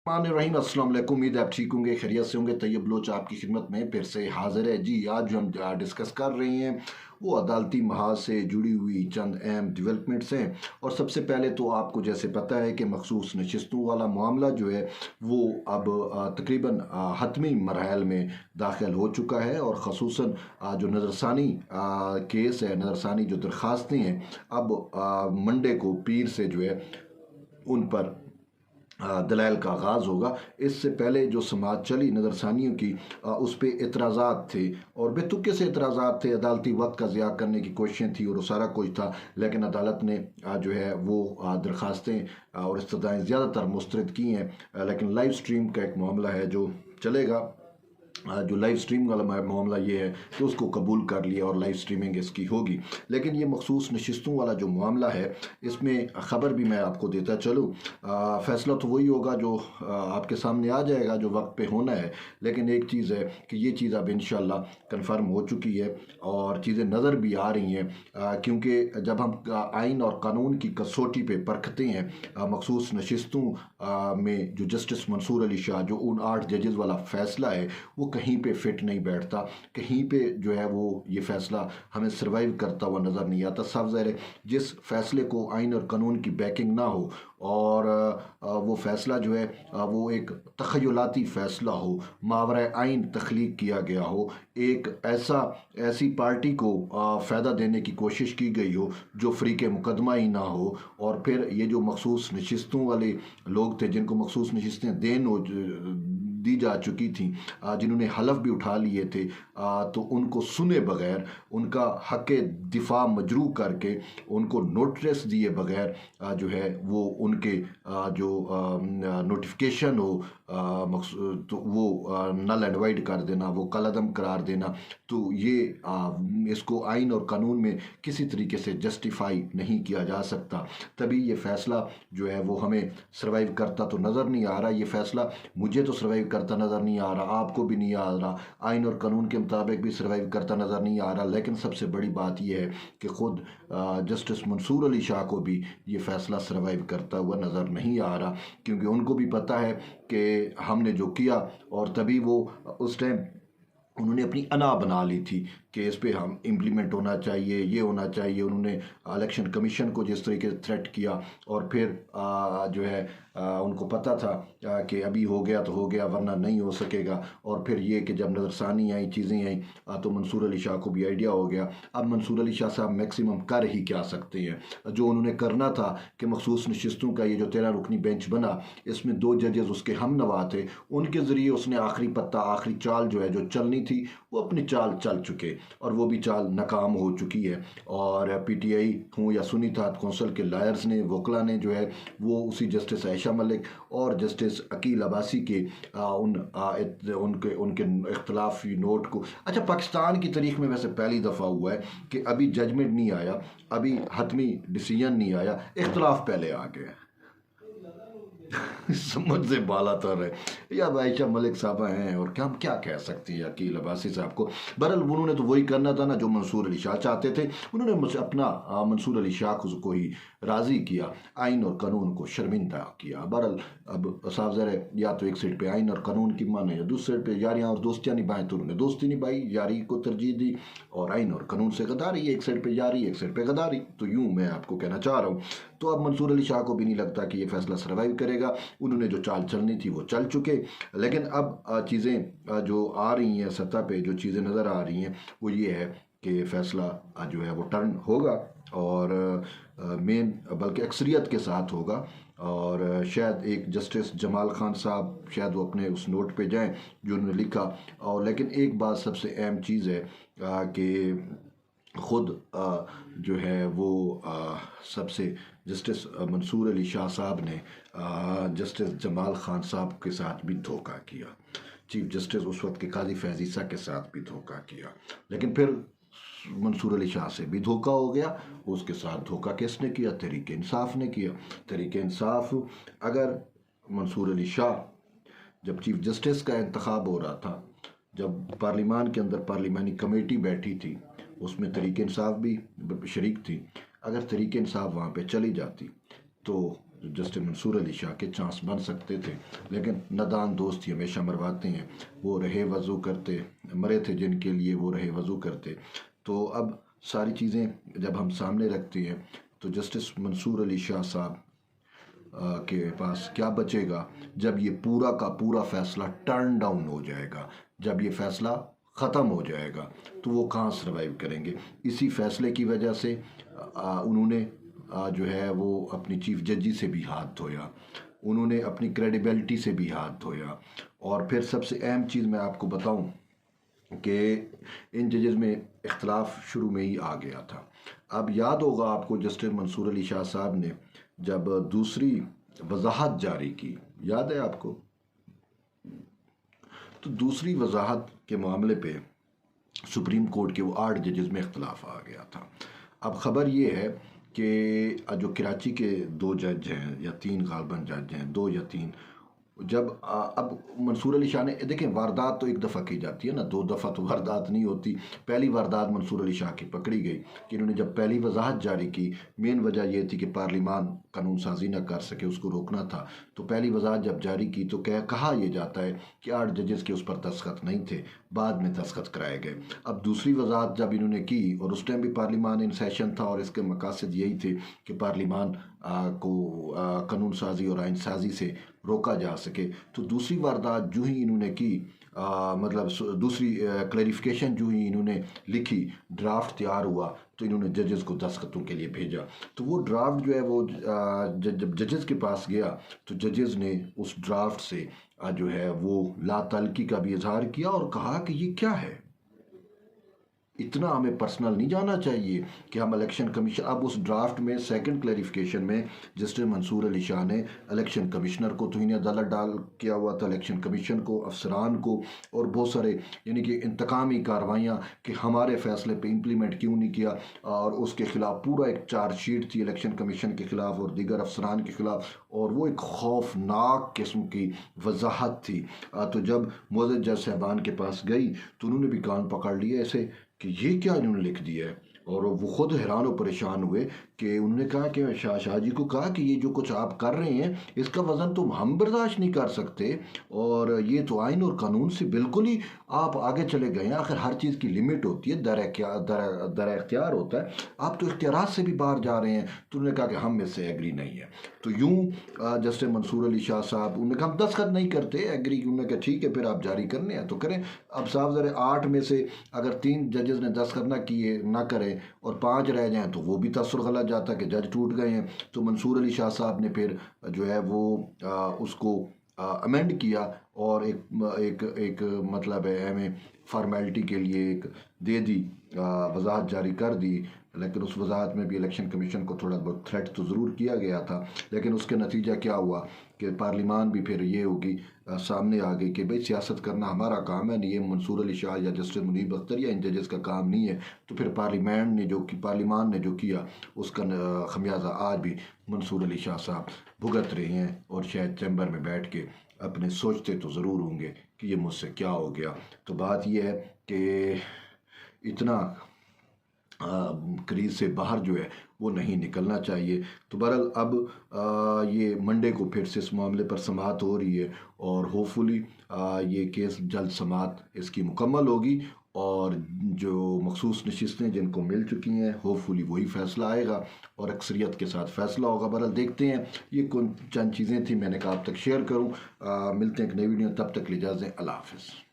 रहीम अस्सलाम वालेकुम। उम्मीद है आप ठीक होंगे, खैरियत से होंगे। तैयब लोच आपकी खिदमत में फिर से हाजिर है जी। आज जो हम डिस्कस कर रहे हैं वो अदालती महाज से जुड़ी हुई चंद अहम डेवलपमेंट्स हैं। और सबसे पहले तो आपको जैसे पता है कि मखसूस नशिस्तों वाला मामला जो है वो अब तकरीबन हतमी मरहल में दाखिल हो चुका है। और ख़ुसूसन जो नज़रसानी केस है, नज़रसानी जो दरख्वास्तें हैं, अब मंडे को पीर से जो है उन पर दलाइल का आगाज़ होगा। इससे पहले जो समात चली नज़रसानियों की, उस पर एतराज़ात थे और बेतुके से एतराज़ात थे। अदालती वक्त का ज़िया करने की कोशिशें थी और वो सारा कुछ था, लेकिन अदालत ने जो है वो दरख्वास्तें और इस्तदाएँ ज़्यादातर मुस्तरद की हैं। लेकिन लाइव स्ट्रीम का एक मामला है जो चलेगा। जो लाइव स्ट्रीम वाला मामला ये है कि उसको कबूल कर लिया और लाइव स्ट्रीमिंग इसकी होगी। लेकिन ये मखसूस नशिस्तों वाला जो मामला है, इसमें ख़बर भी मैं आपको देता चलूँ। फ़ैसला तो वही होगा जो आपके सामने आ जाएगा, जो वक्त पे होना है। लेकिन एक चीज़ है कि ये चीज़ अब इंशाल्लाह कन्फर्म हो चुकी है और चीज़ें नज़र भी आ रही हैं, क्योंकि जब हम आइन और कानून की कसौटी पे परखते हैं, मखसूस नशिस्तों में जो जस्टिस मंसूर अली शाह, जो उन 8 जजेज़ वाला फ़ैसला है, वो कहीं पे फिट नहीं बैठता। कहीं पे जो है वो ये फ़ैसला हमें सर्वाइव करता हुआ नज़र नहीं आता। साफ ज़ाहिर है, जिस फ़ैसले को आइन और कानून की बैकिंग ना हो और वो फ़ैसला जो है वो एक तख़य्युलाती फ़ैसला हो, मावरा आइन तख्लीक किया गया हो, एक ऐसी पार्टी को फ़ायदा देने की कोशिश की गई हो जो फ़रीक़े मुकदमा ही ना हो, और फिर ये जो मखसूस नशिस्तों वाले लोग थे जिनको मखसूस नशिस्तें दी जा चुकी थी, जिन्होंने हलफ भी उठा लिए थे, तो उनको सुने बगैर, उनका हक़ दिफा मजरू करके, उनको नोटिस दिए बगैर जो है वो उनके जो नोटिफिकेशन हो तो वो नल एंड वाइड कर देना, वो कलअदम करार देना, तो ये इसको आइन और कानून में किसी तरीके से जस्टिफाई नहीं किया जा सकता। तभी ये फ़ैसला जो है वो हमें सर्वाइव करता तो नज़र नहीं आ रहा। ये फ़ैसला मुझे तो सर्वाइव करता नज़र नहीं आ रहा, आपको भी नहीं आ रहा, आइन और कानून के मुताबिक भी सर्वाइव करता नज़र नहीं आ रहा। लेकिन सबसे बड़ी बात यह है कि ख़ुद जस्टिस मंसूर अली शाह को भी ये फ़ैसला सर्वाइव करता हुआ नज़र नहीं आ रहा, क्योंकि उनको भी पता है कि हमने जो किया, और तभी वो उस टाइम उन्होंने अपनी अना बना ली थी कि इस पे हम इम्प्लीमेंट होना चाहिए, ये होना चाहिए। उन्होंने इलेक्शन कमीशन को जिस तरीके से थ्रेट किया, और फिर जो है उनको पता था कि अभी हो गया तो हो गया, वरना नहीं हो सकेगा। और फिर ये कि जब नज़रसानी आई, चीज़ें आई, तो मंसूर अली शाह को भी आइडिया हो गया। अब मंसूर अली शाह साहब मैक्सिमम कर ही क्या सकते हैं। जो उन्होंने करना था कि मखसूस नशिस्तों का ये जो 13 रुकनी बेंच बना, इसमें 2 जजेस उसके हम नवा थे, उनके ज़रिए उसने आखिरी पत्ता, आखिरी चाल जो है जो चलनी थी, वो अपनी चाल चल चुके, और वो भी चाल नाकाम हो चुकी है। और PTI हूँ या सुन्नी इत्तेहाद कौंसिल के लायर्स ने, वकला ने जो है वो उसी जस्टिस आयशा मलिक और जस्टिस अकील अब्बासी के उनके इख्तलाफी नोट को, अच्छा, पाकिस्तान की तारीख में वैसे पहली दफ़ा हुआ है कि अभी जजमेंट नहीं आया, अभी हतमी डिसीजन नहीं आया, इख्तलाफ पहले आ गया। समझ से बाला तर है या आयशा मलिक साहबा हैं, और क्या हम क्या कह सकते हैं अकील अब्बासी साहब को। बहरहाल उन्होंने तो वही करना था ना जो मंसूर अली शाह चाहते थे। उन्होंने अपना मंसूर अली शाह को ही राज़ी किया, आइन और कानून को शर्मिंदा किया। बहरहाल अब साफ ज़ाहिर है, या तो एक साइड पे आइन और कानून की माने, या दूसरे साइड पे यारियाँ और दोस्तियाँ निभाएं, तो उन्होंने दोस्ती निभाई, यारी को तरजीह दी, और आइन और कानून से गद्दारी, एक साइड पे यारी, एक साइड पे गद्दारी। तो यूँ मैं आपको कहना चाह रहा हूँ। तो अब मंसूर अली शाह को भी नहीं लगता कि ये फ़ैसला सर्वाइव करेगा। उन्होंने जो चाल चलनी थी वो चल चुके। लेकिन अब चीज़ें जो आ रही हैं सतह पे, जो चीज़ें नज़र आ रही हैं, वो ये है कि फ़ैसला जो है वो टर्न होगा, और मेन बल्कि अक्सरियत के साथ होगा। और शायद एक जस्टिस जमाल खान साहब शायद वो अपने उस नोट पे जाएं जो उन्होंने लिखा। और लेकिन एक बात सबसे अहम चीज़ है कि ख़ुद जो है वो सबसे जस्टिस मंसूर अली शाह साहब ने जस्टिस जमाल खान साहब के साथ भी धोखा किया, चीफ जस्टिस उस वक्त के काजी फैज़ ईसा के साथ भी धोखा किया। लेकिन फिर मंसूर अली शाह से भी धोखा हो गया। उसके साथ धोखा किसने किया? तहरीक इंसाफ ने किया। तहरीक इंसाफ, अगर मंसूर अली शाह जब चीफ जस्टिस का इंतखाब हो रहा था, जब पार्लिमान के अंदर पार्लिमानी कमेटी बैठी थी, उसमें तहरीक इंसाफ भी शरीक थी, अगर तहरीक इंसाफ वहाँ पे चली जाती तो जस्टिस मंसूर अली शाह के चांस बन सकते थे, लेकिन नादान दोस्त ही हमेशा मरवाते हैं। वो रहे वज़ू करते, मरे थे जिनके लिए वो रहे वज़ू करते। तो अब सारी चीज़ें जब हम सामने रखते हैं तो जस्टिस मंसूर अली शाह साहब के पास क्या बचेगा जब ये पूरा का पूरा फैसला टर्न डाउन हो जाएगा, जब ये फैसला ख़त्म हो जाएगा तो वो कहाँ सर्वाइव करेंगे। इसी फैसले की वजह से उन्होंने जो है वो अपनी चीफ जजी से भी हाथ धोया, उन्होंने अपनी क्रेडिबिलिटी से भी हाथ धोया। और फिर सबसे अहम चीज़ मैं आपको बताऊं कि इन जजेस में इख्तलाफ शुरू में ही आ गया था। अब याद होगा आपको जस्टिस मंसूर अली शाह साहब ने जब दूसरी वजाहत जारी की, याद है आपको? तो दूसरी वजाहत के मामले पे सुप्रीम कोर्ट के वो 8 जजेस में इख्तलाफ आ गया था। अब ख़बर ये है कि जो कराची के 2 जज हैं या 3 गालबन जज हैं, 2 या 3, जब अब मंसूर अली शाह ने देखें, वारदात तो एक दफ़ा की जाती है ना, 2 दफ़ा तो वारदात नहीं होती। पहली वारदात मंसूर अली शाह की पकड़ी गई कि इन्होंने जब पहली वजाहत जारी की, मेन वजह यह थी कि पार्लिमान कानून साजी ना कर सके, उसको रोकना था। तो पहली वजाहत जब जारी की तो कहा यह जाता है कि 8 जजेस के उस पर दस्तखत नहीं थे, बाद में दस्तखत कराए गए। अब दूसरी वजाहत जब इन्होंने की, और उस टाइम भी पार्लिमान इन सेशन था और इसके मकासद यही थे कि पार्लिमान को कानून साजी और आइन साजी से रोका जा सके। तो दूसरी वारदात जो ही इन्होंने की, मतलब दूसरी क्लैरिफिकेशन जो ही इन्होंने लिखी, ड्राफ्ट तैयार हुआ तो इन्होंने जजेस को दस्तखतों के लिए भेजा। तो वो ड्राफ्ट जो है वो जब जजेस के पास गया तो जजेस ने उस ड्राफ्ट से जो है वो लातल्की का भी इजहार किया और कहा कि ये क्या है, इतना हमें पर्सनल नहीं जाना चाहिए कि हम इलेक्शन कमीशन। अब उस ड्राफ्ट में सेकंड क्लैरिफिकेशन में जस्टिस मंसूर अली शाह ने इलेक्शन कमिश्नर को तौहीन अदालत डाल किया हुआ था, इलेक्शन कमीशन को, अफसरान को, और बहुत सारे यानी कि इंतकामी कार्रवाइयाँ कि हमारे फैसले पे इम्प्लीमेंट क्यों नहीं किया, और उसके खिलाफ पूरा एक चार्जशीट थी इलेक्शन कमीशन के खिलाफ और दीगर अफसरान के खिलाफ, और वो एक खौफनाक किस्म की वजाहत थी। तो जब मोअज़्ज़ज़ जज साहबान के पास गई तो उन्होंने भी कान पकड़ लिए ऐसे कि ये क्या इन्होंने लिख दिया है, और वो खुद हैरान और परेशान हुए कि उन्होंने कहा कि शाह जी को कहा कि ये जो कुछ आप कर रहे हैं इसका वज़न तो हम बर्दाश्त नहीं कर सकते, और ये तो आइन और कानून से बिल्कुल ही आप आगे चले गए हैं। आखिर हर चीज़ की लिमिट होती है, दर इख्तियार होता है, आप तो इख्तियारात से भी बाहर जा रहे हैं। तो उन्होंने कहा कि हम इससे एग्री नहीं है। तो यूँ जस्टिस मंसूर अली शाह साहब, उन्होंने कहा हम दस्तखत नहीं करते, एग्री। उन्होंने कहा ठीक है फिर आप जारी करने हैं तो करें। अब साहब ज़रा 8 में से अगर 3 जजेस ने दस्तखत ना किए, ना करें, और 5 रह जाएं तो वो भी तसर गलत जाता कि जज टूट गए हैं। तो मंसूर अली शाह साहब ने फिर जो है वो उसको अमेंड किया और एक मतलब है हमें फॉर्मेलिटी के लिए एक दे दी, वजाहत जारी कर दी। लेकिन उस वजाहत में भी इलेक्शन कमीशन को थोड़ा बहुत थ्रेट तो ज़रूर किया गया था, लेकिन उसके नतीजा क्या हुआ कि पार्लिमान भी फिर ये होगी सामने आ गई कि भाई सियासत करना हमारा काम है, नहीं ये मंसूर अली शाह या जस्टिस मुनीब अख्तर या इन जजेस का काम नहीं है। तो फिर पार्लिमान ने जो किया उसका खमियाजा आज भी मंसूर अली शाह साहब भुगत रहे हैं, और शायद चैम्बर में बैठ के अपने सोचते तो ज़रूर होंगे कि ये मुझसे क्या हो गया। तो बात यह है कि इतना क्रीज से बाहर जो है वो नहीं निकलना चाहिए। तो बहरहाल अब ये मंडे को फिर से इस मामले पर समाअत हो रही है, और होपफुली ये केस जल्द समाअत इसकी मुकम्मल होगी, और जो मखसूस नशिस्तें जिनको मिल चुकी हैं होपफुली वही फ़ैसला आएगा और अक्सरियत के साथ फ़ैसला होगा। बहरहाल देखते हैं। ये कौन चंद चीज़ें थी मैंने कहा आप तक शेयर करूँ। मिलते हैं एक नई वीडियो, तब तक इजाज़त दें। अल्लाह हाफ़िज़।